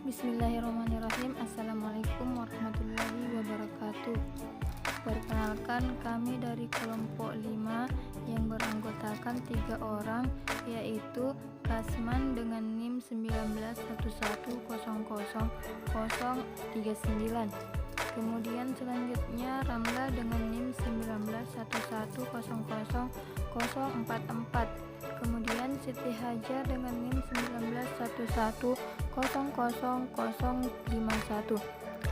Bismillahirrahmanirrahim. Assalamualaikum warahmatullahi wabarakatuh. Perkenalkan, kami dari kelompok 5 yang beranggotakan 3 orang, yaitu Kasman dengan NIM 1911000039. Kemudian selanjutnya Ramla dengan NIM 1911000044. Kemudian Siti Hajar dengan NIM 1911000051.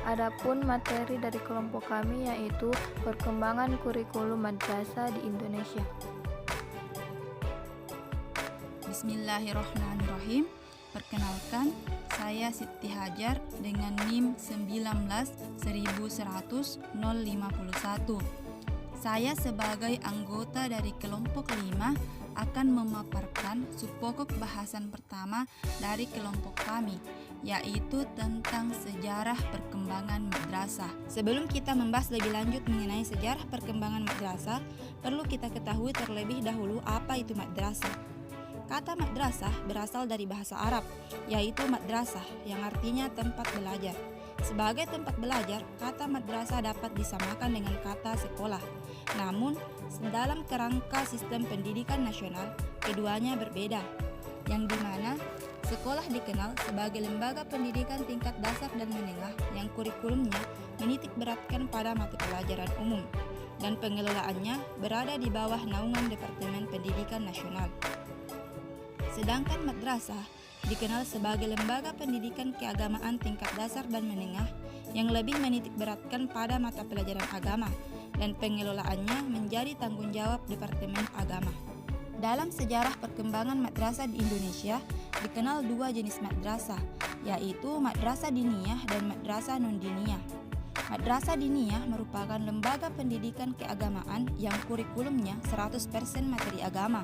Adapun materi dari kelompok kami yaitu perkembangan kurikulum madrasah di Indonesia. Bismillahirrahmanirrahim. Perkenalkan, saya Siti Hajar dengan NIM 19110051. Saya sebagai anggota dari kelompok 5 akan memaparkan subpokok bahasan pertama dari kelompok kami, yaitu tentang sejarah perkembangan madrasah. Sebelum kita membahas lebih lanjut mengenai sejarah perkembangan madrasah, perlu kita ketahui terlebih dahulu apa itu madrasah. Kata madrasah berasal dari bahasa Arab, yaitu madrasah yang artinya tempat belajar. Sebagai tempat belajar, kata madrasah dapat disamakan dengan kata sekolah. Namun, dalam kerangka sistem pendidikan nasional, keduanya berbeda, yang dimana sekolah dikenal sebagai lembaga pendidikan tingkat dasar dan menengah yang kurikulumnya menitik beratkan pada mata pelajaran umum, dan pengelolaannya berada di bawah naungan Departemen Pendidikan Nasional. Sedangkan madrasah dikenal sebagai lembaga pendidikan keagamaan tingkat dasar dan menengah yang lebih menitik beratkan pada mata pelajaran agama, dan pengelolaannya menjadi tanggung jawab Departemen Agama. Dalam sejarah perkembangan madrasah di Indonesia, dikenal 2 jenis madrasah, yaitu madrasah diniyah dan madrasah non-diniyah. Madrasah diniyah merupakan lembaga pendidikan keagamaan yang kurikulumnya 100% materi agama.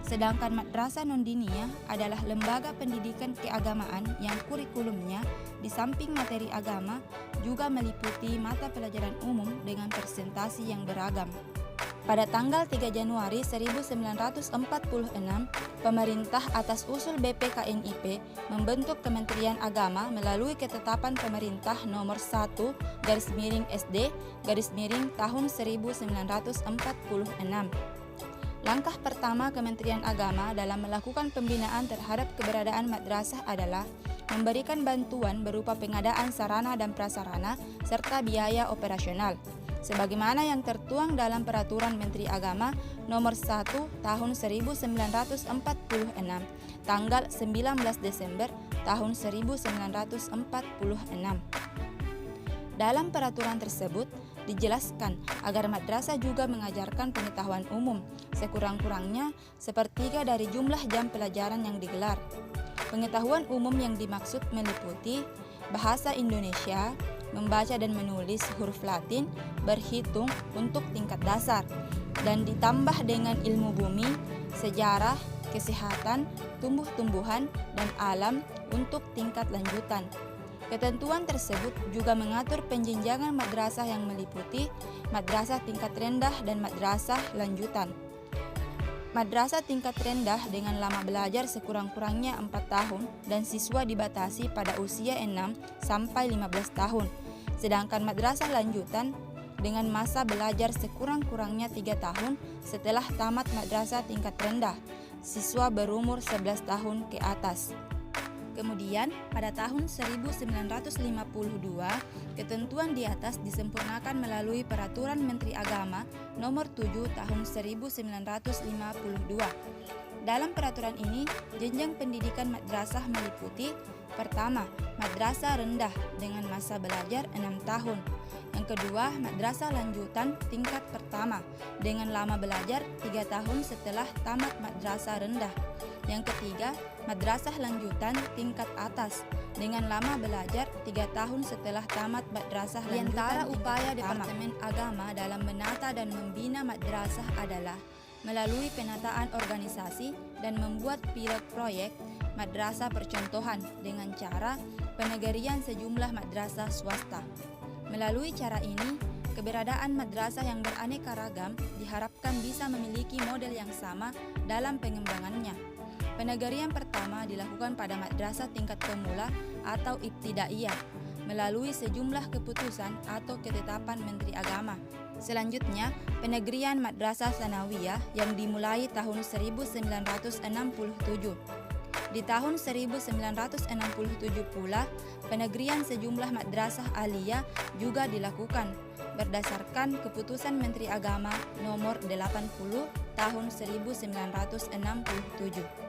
Sedangkan madrasah non-diniyah adalah lembaga pendidikan keagamaan yang kurikulumnya di samping materi agama juga meliputi mata pelajaran umum dengan presentasi yang beragam. Pada tanggal 3 Januari 1946, pemerintah atas usul BPKNIP membentuk Kementerian Agama melalui ketetapan pemerintah nomor 1/SD/tahun 1946. Langkah pertama Kementerian Agama dalam melakukan pembinaan terhadap keberadaan madrasah adalah memberikan bantuan berupa pengadaan sarana dan prasarana serta biaya operasional, sebagaimana yang tertuang dalam Peraturan Menteri Agama Nomor 1 Tahun 1946, tanggal 19 Desember tahun 1946. Dalam peraturan tersebut dijelaskan agar madrasah juga mengajarkan pengetahuan umum sekurang-kurangnya sepertiga dari jumlah jam pelajaran yang digelar. Pengetahuan umum yang dimaksud meliputi bahasa Indonesia, membaca dan menulis huruf Latin, berhitung untuk tingkat dasar, dan ditambah dengan ilmu bumi, sejarah, kesehatan, tumbuh-tumbuhan, dan alam untuk tingkat lanjutan. Ketentuan tersebut juga mengatur penjenjangan madrasah yang meliputi madrasah tingkat rendah dan madrasah lanjutan. Madrasah tingkat rendah dengan lama belajar sekurang-kurangnya 4 tahun dan siswa dibatasi pada usia 6 sampai 15 tahun. Sedangkan madrasah lanjutan dengan masa belajar sekurang-kurangnya 3 tahun setelah tamat madrasah tingkat rendah, siswa berumur 11 tahun ke atas. Kemudian, pada tahun 1952, ketentuan di atas disempurnakan melalui Peraturan Menteri Agama Nomor 7 Tahun 1952. Dalam peraturan ini, jenjang pendidikan madrasah meliputi: pertama, madrasah rendah dengan masa belajar 6 tahun. Yang kedua, madrasah lanjutan tingkat pertama dengan lama belajar 3 tahun setelah tamat madrasah rendah. Yang ketiga, madrasah lanjutan tingkat atas dengan lama belajar 3 tahun setelah tamat madrasah lanjutan. Di antara upaya Departemen Agama dalam menata dan membina madrasah adalah melalui penataan organisasi dan membuat pilot proyek madrasah percontohan dengan cara penegarian sejumlah madrasah swasta. Melalui cara ini, keberadaan madrasah yang beraneka ragam diharapkan bisa memiliki model yang sama dalam pengembangannya. Penegarian pertama dilakukan pada madrasah tingkat pemula atau ibtidaiyah melalui sejumlah keputusan atau ketetapan Menteri Agama. Selanjutnya, penegrian madrasah sanawiyah yang dimulai tahun 1967. Di tahun 1967 pula, penegrian sejumlah madrasah aliyah juga dilakukan berdasarkan keputusan Menteri Agama nomor 80 tahun 1967.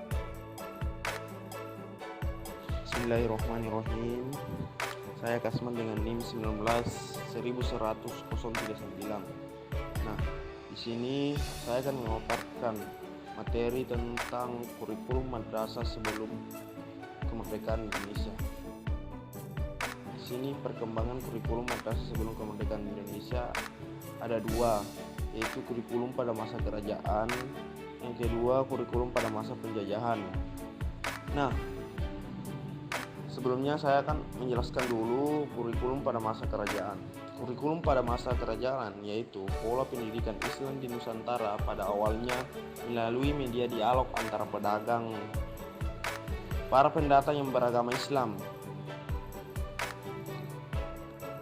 Bismillahirrahmanirrahim. Saya Kasman dengan NIM 19 11039. Nah, di sini saya akan memaparkan materi tentang kurikulum madrasah sebelum kemerdekaan Indonesia. Di sini perkembangan kurikulum madrasah sebelum kemerdekaan Indonesia ada dua, yaitu kurikulum pada masa kerajaan, yang kedua kurikulum pada masa penjajahan. Nah, sebelumnya saya akan menjelaskan dulu kurikulum pada masa kerajaan. Kurikulum pada masa kerajaan yaitu pola pendidikan Islam di Nusantara pada awalnya melalui media dialog antara pedagang, para pendatang yang beragama Islam.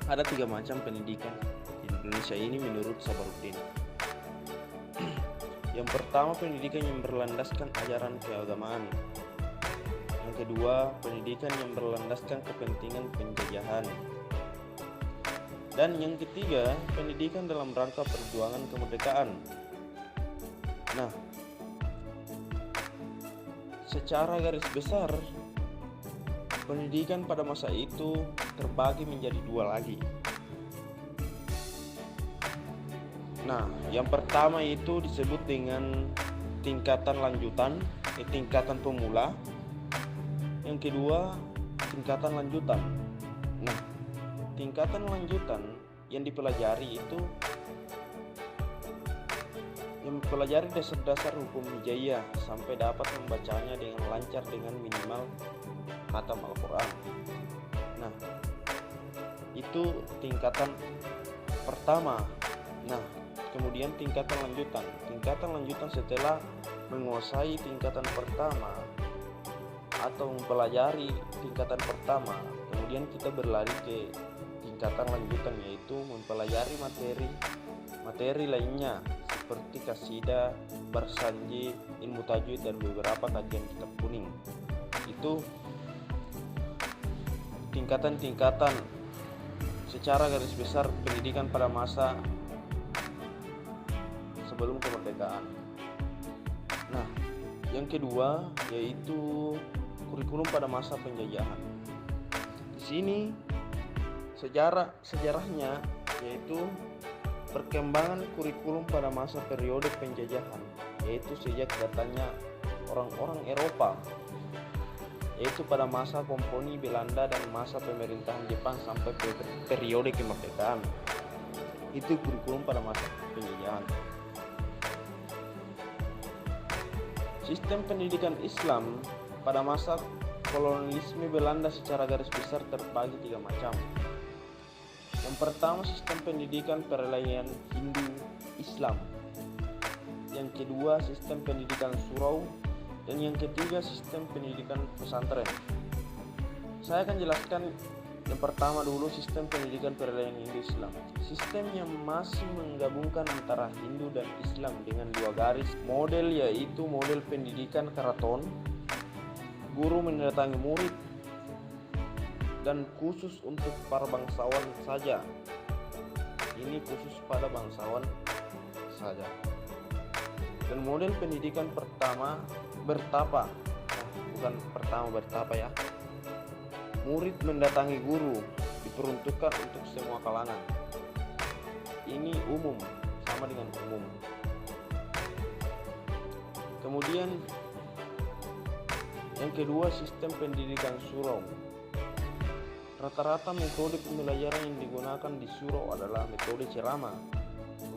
Ada 3 macam pendidikan di Indonesia ini menurut Sabaruddin. Yang pertama, pendidikan yang berlandaskan ajaran keagamaan. Yang kedua, pendidikan yang berlandaskan kepentingan penjajahan. Dan yang ketiga, pendidikan dalam rangka perjuangan kemerdekaan. Nah, secara garis besar, pendidikan pada masa itu terbagi menjadi 2 lagi. Nah, yang pertama itu disebut dengan tingkatan lanjutan, tingkatan pemula. Yang kedua, tingkatan lanjutan. Nah, tingkatan lanjutan yang dipelajari itu dasar-dasar hukum hijaiyah sampai dapat membacanya dengan lancar dengan minimal khatam Al-Quran. Nah, itu tingkatan pertama. Nah, kemudian tingkatan lanjutan. Tingkatan lanjutan setelah menguasai tingkatan pertama atau mempelajari tingkatan pertama, kemudian kita berlari ke tingkatan lanjutan, yaitu mempelajari materi lainnya seperti kasidah, barsanji, ilmu tajwid, dan beberapa kajian kitab kuning. Itu tingkatan-tingkatan secara garis besar pendidikan pada masa sebelum kemerdekaan. Nah, yang kedua yaitu kurikulum pada masa penjajahan. Di sini sejarahnya yaitu perkembangan kurikulum pada masa periode penjajahan, yaitu sejak datangnya orang-orang Eropa, yaitu pada masa komponi Belanda dan masa pemerintahan Jepang sampai periode kemerdekaan. Itu kurikulum pada masa penjajahan. Sistem pendidikan Islam pada masa kolonialisme Belanda secara garis besar terbagi 3 macam. Yang pertama, sistem pendidikan perelayan Hindu Islam. Yang kedua, sistem pendidikan surau. Dan yang ketiga, sistem pendidikan pesantren. Saya akan jelaskan yang pertama dulu, sistem pendidikan perelayan Hindu Islam. Sistem yang masih menggabungkan antara Hindu dan Islam dengan 2 garis model, yaitu model pendidikan keraton, guru mendatangi murid, dan khusus untuk para bangsawan saja. Ini khusus pada bangsawan saja. Dan model pendidikan pertama bertapa, bukan pertama bertapa ya. Murid mendatangi guru, diperuntukkan untuk semua kalangan. Ini umum, sama dengan umum. Kemudian yang kedua, sistem pendidikan surau. Rata-rata metode pembelajaran yang digunakan di surau adalah metode ceramah,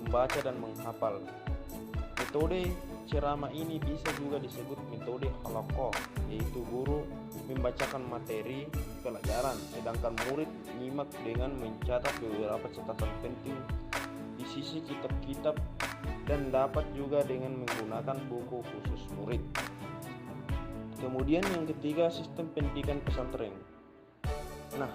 membaca dan menghafal. Metode ceramah ini bisa juga disebut metode halaqah, yaitu guru membacakan materi pelajaran, sedangkan murid menyimak dengan mencatat beberapa catatan penting di sisi kitab-kitab dan dapat juga dengan menggunakan buku khusus murid. Kemudian yang ketiga, sistem pendidikan pesantren. Nah,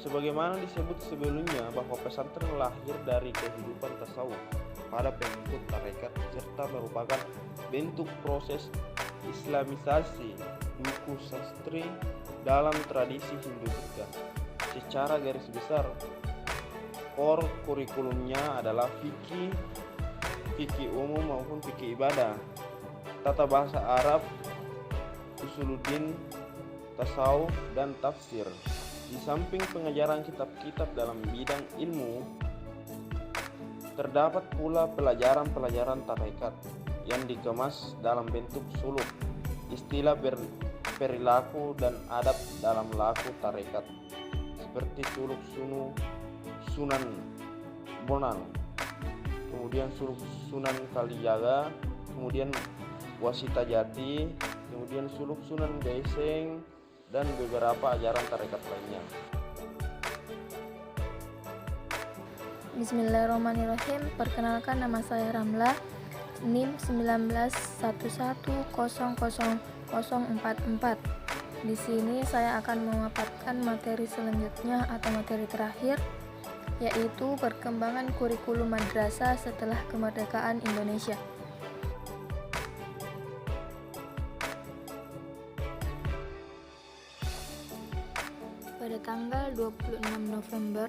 sebagaimana disebut sebelumnya bahwa pesantren lahir dari kehidupan tasawuf pada pengikut tarekat serta merupakan bentuk proses islamisasi buku sastri dalam tradisi Hindu Buddha. Secara garis besar, core kurikulumnya adalah fikih umum maupun fikih ibadah, tata bahasa Arab, usuluddin, tasawuf, dan tafsir. Di samping pengajaran kitab-kitab dalam bidang ilmu, terdapat pula pelajaran-pelajaran tarekat yang dikemas dalam bentuk suluk, istilah perilaku dan adab dalam laku tarekat, seperti suluk Sunan Bonang, kemudian suluk Sunan Kalijaga, kemudian Wasita Jati, kemudian suluk Sunan Gaeseng, dan beberapa ajaran tarekat lainnya. Bismillahirrahmanirrahim. Perkenalkan, nama saya Ramla, NIM 1911100044. Di sini saya akan memaparkan materi selanjutnya atau materi terakhir, yaitu perkembangan kurikulum madrasah setelah kemerdekaan Indonesia. Pada tanggal 26 November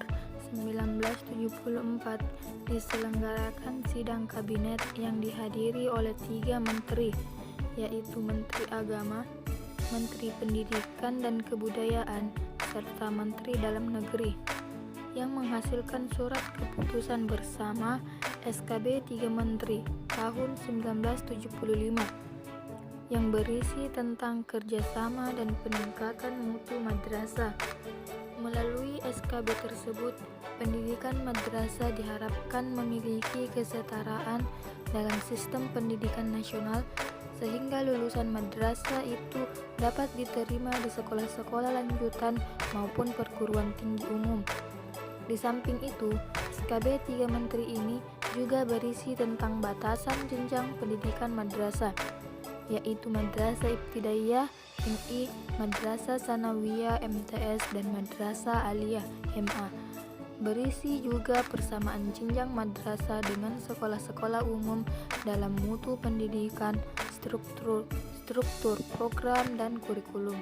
1974 diselenggarakan sidang kabinet yang dihadiri oleh 3 menteri, yaitu Menteri Agama, Menteri Pendidikan dan Kebudayaan, serta Menteri Dalam Negeri, yang menghasilkan surat keputusan bersama SKB 3 Menteri tahun 1975 yang berisi tentang kerjasama dan peningkatan mutu madrasah. Melalui SKB tersebut, pendidikan madrasah diharapkan memiliki kesetaraan dalam sistem pendidikan nasional sehingga lulusan madrasah itu dapat diterima di sekolah-sekolah lanjutan maupun perguruan tinggi umum. Di samping itu, SKB 3 Menteri ini juga berisi tentang batasan jenjang pendidikan madrasah, yaitu Madrasah Ibtidaiyah MI, Madrasah Sanawiyah MTS, dan Madrasah Aliyah MA. Berisi juga persamaan jenjang madrasah dengan sekolah-sekolah umum dalam mutu pendidikan, struktur program, dan kurikulum.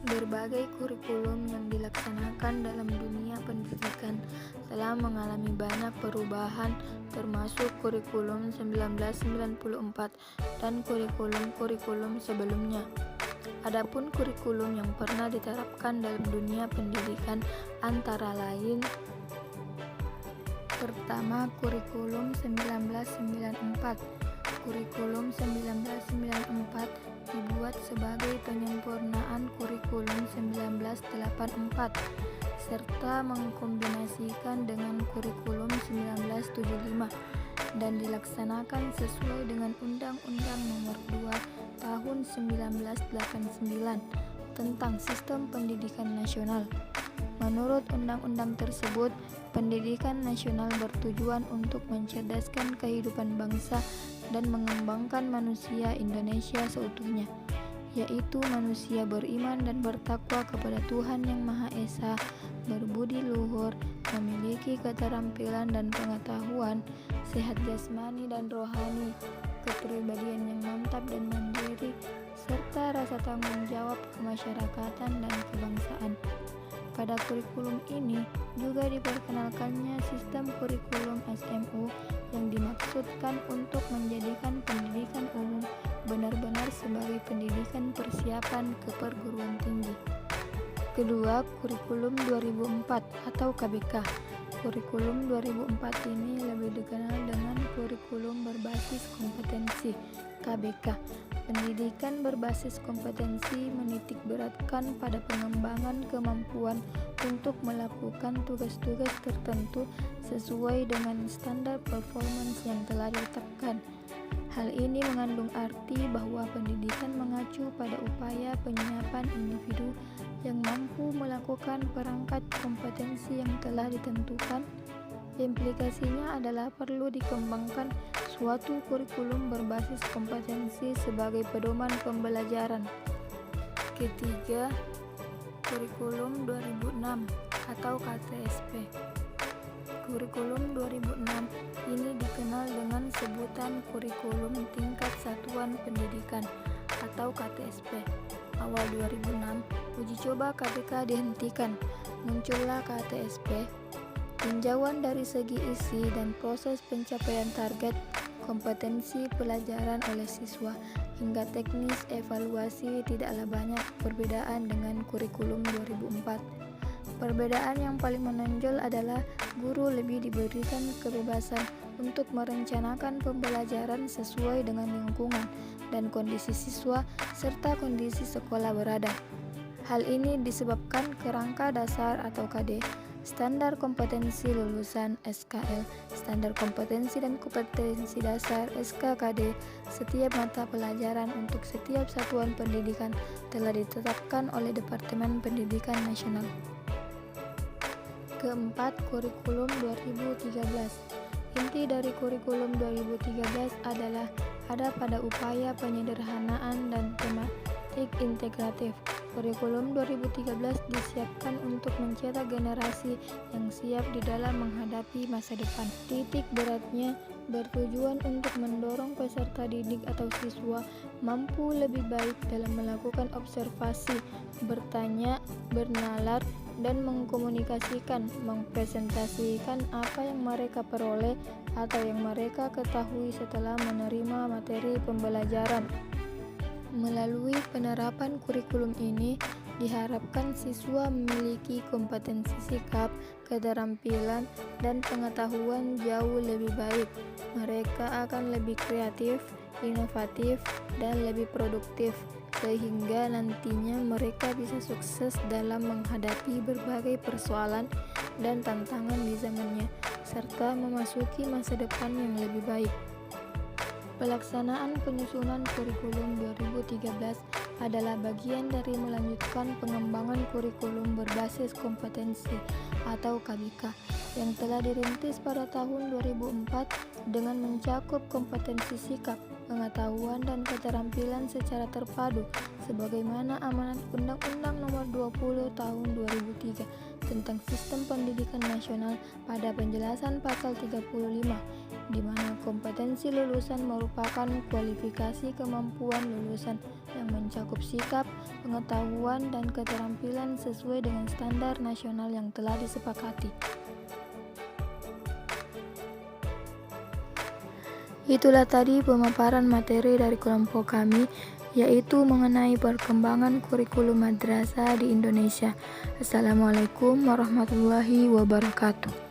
Berbagai kurikulum yang dilaksanakan dalam dunia pendidikan telah mengalami banyak perubahan, termasuk kurikulum 1994 dan kurikulum sebelumnya. Adapun kurikulum yang pernah diterapkan dalam dunia pendidikan antara lain: pertama, kurikulum 1994. Kurikulum 1994 dibuat sebagai penyempurnaan kurikulum 1984 serta mengkombinasikan dengan kurikulum 1975 dan dilaksanakan sesuai dengan Undang-Undang Nomor 2 Tahun 1989 tentang Sistem Pendidikan Nasional. Menurut undang-undang tersebut, pendidikan nasional bertujuan untuk mencerdaskan kehidupan bangsa dan mengembangkan manusia Indonesia seutuhnya, yaitu manusia beriman dan bertakwa kepada Tuhan Yang Maha Esa, berbudi luhur, memiliki keterampilan dan pengetahuan, sehat jasmani dan rohani, kepribadian yang mantap dan mandiri, serta rasa tanggung jawab kemasyarakatan dan kebangsaan. Pada kurikulum ini juga diperkenalkannya sistem kurikulum SMU yang dimaksudkan untuk menjadikan pendidikan umum benar-benar sebagai pendidikan persiapan ke perguruan tinggi. Kedua, kurikulum 2004 atau KBK. Kurikulum 2004 ini lebih dikenal dengan kurikulum berbasis kompetensi KBK. Pendidikan berbasis kompetensi menitik beratkan pada pengembangan kemampuan untuk melakukan tugas-tugas tertentu sesuai dengan standar performance yang telah ditetapkan. Hal ini mengandung arti bahwa pendidikan mengacu pada upaya penyiapan individu yang mampu melakukan perangkat kompetensi yang telah ditentukan. Implikasinya adalah perlu dikembangkan suatu kurikulum berbasis kompetensi sebagai pedoman pembelajaran. Ketiga, Kurikulum 2006 atau KTSP. Kurikulum 2006 ini dikenal dengan sebutan Kurikulum Tingkat Satuan Pendidikan atau KTSP. Awal 2006, uji coba KTK dihentikan. Muncullah KTSP. Tinjauan dari segi isi dan proses pencapaian target kompetensi pelajaran oleh siswa hingga teknis evaluasi tidaklah banyak perbedaan dengan kurikulum 2004. Perbedaan yang paling menonjol adalah guru lebih diberikan kebebasan untuk merencanakan pembelajaran sesuai dengan lingkungan dan kondisi siswa serta kondisi sekolah berada. Hal ini disebabkan kerangka dasar atau KD, standar kompetensi lulusan SKL, standar kompetensi dan kompetensi dasar SKKD, setiap mata pelajaran untuk setiap satuan pendidikan telah ditetapkan oleh Departemen Pendidikan Nasional. Keempat, Kurikulum 2013. Inti dari Kurikulum 2013 adalah ada pada upaya penyederhanaan dan tematik integratif. Kurikulum 2013 disiapkan untuk mencetak generasi yang siap di dalam menghadapi masa depan. Titik beratnya bertujuan untuk mendorong peserta didik atau siswa mampu lebih baik dalam melakukan observasi, bertanya, bernalar, dan mengkomunikasikan, mempresentasikan apa yang mereka peroleh atau yang mereka ketahui setelah menerima materi pembelajaran. Melalui penerapan kurikulum ini, diharapkan siswa memiliki kompetensi sikap, keterampilan, dan pengetahuan jauh lebih baik. Mereka akan lebih kreatif, inovatif, dan lebih produktif, sehingga nantinya mereka bisa sukses dalam menghadapi berbagai persoalan dan tantangan di zamannya, serta memasuki masa depan yang lebih baik. Pelaksanaan penyusunan kurikulum 2013 adalah bagian dari melanjutkan pengembangan kurikulum berbasis kompetensi atau KBK yang telah dirintis pada tahun 2004 dengan mencakup kompetensi sikap, pengetahuan, dan keterampilan secara terpadu sebagaimana amanat Undang-Undang Nomor 20 Tahun 2003 tentang Sistem Pendidikan Nasional pada penjelasan pasal 35, di mana kompetensi lulusan merupakan kualifikasi kemampuan lulusan yang mencakup sikap, pengetahuan, dan keterampilan sesuai dengan standar nasional yang telah disepakati. Itulah tadi pemaparan materi dari kelompok kami, yaitu mengenai perkembangan kurikulum madrasah di Indonesia. Assalamualaikum warahmatullahi wabarakatuh.